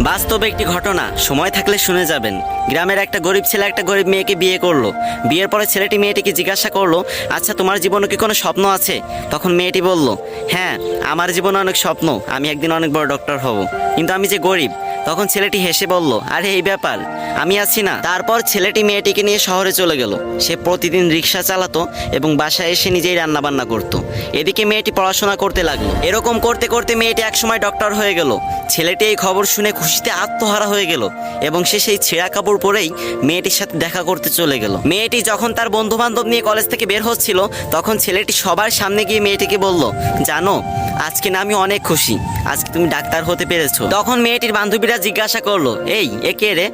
বাস্তবে একটি ঘটনা, সময় থাকলে শুনে যাবেন। গ্রামের একটা গরিব ছেলে একটা গরিব মেয়েকে বিয়ে করলো। বিয়ের পরে ছেলেটি মেয়েটিকে জিজ্ঞাসা করলো, আচ্ছা তোমার জীবনে কি কোনো স্বপ্ন আছে? তখন মেয়েটি বলল, হ্যাঁ আমার জীবনে অনেক স্বপ্ন, আমি একদিন অনেক বড় ডক্টর হব, কিন্তু আমি যে গরিব। তখন ছেলেটি হেসে বলল, আরে এই ব্যাপার, আমি আছি না। তারপর ছেলেটি মেয়েটিকে নিয়ে শহরে চলে গেল। সে প্রতিদিন রিক্সা চালাতো এবং বাসায় এসে নিজেই রান্না বান্না করতো। এদিকে মেয়েটি পড়াশোনা করতে লাগলো। এরকম করতে করতে মেয়েটি একসময় ডক্টর হয়ে গেল। ছেলেটি এই খবর শুনে খুশিতে আত্মহারা হয়ে গেল এবং সে সেই ছেঁড়া কাপড় পরেই মেয়েটির সাথে দেখা করতে চলে গেল। মেয়েটি যখন তার বন্ধু বান্ধব নিয়ে কলেজ থেকে বের হচ্ছিল, তখন ছেলেটি সবার সামনে গিয়ে মেয়েটিকে বলল, জানো আজকে না আমি অনেক খুশি, আজকে তুমি ডাক্তার হতে পেরেছো। তখন মেয়েটির বান্ধবীরা জিজ্ঞাসা করলো, এই এ কে রে?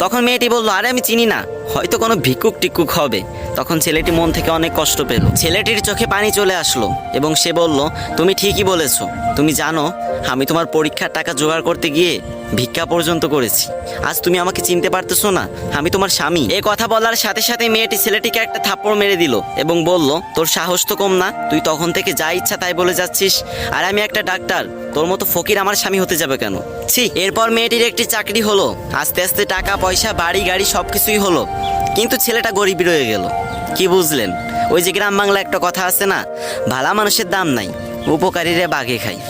তখন মেয়েটি বলল, আরে আমি চিনি না, হয়তো কোনো ভিক্ষুক টিক্ষুক হবে। তখন ছেলেটি মন থেকে অনেক কষ্ট পেল। ছেলেটির চোখে পানি চলে আসলো এবং সে বলল, তুমি ঠিকই বলেছো। তুমি জানো আমি তোমার পরীক্ষার টাকা জোগাড় করতে গিয়ে ভিক্ষা পর্যন্ত করেছি। আজ তুমি আমাকে চিনতে পারতেছো না? আমি তোমার স্বামী। এ কথা বলার সাথে সাথে মেয়েটি ছেলেটিকে একটা থাপ্পড় মেরে দিল এবং বলল, তোর সাহস তো কম না, তুই তখন থেকে যা ইচ্ছা তাই বলে যাচ্ছিস। আর আমি একটা ডাক্তার, তোর মতো ফকির আমার স্বামী হতে যাবে কেন? ছি। এরপর মেয়েটির একটি চাকরি হলো, আস্তে আস্তে টাকা পয়সা বাড়ি গাড়ি সবকিছুই হলো, কিন্তু ছেলেটা গরিব রয়ে গেল। কি বুঝলেন? ওই যে গ্রাম বাংলা একটা কথা আছে না, ভালা মানুষের দাম নাই, উপকারীরা বাঘে খায়।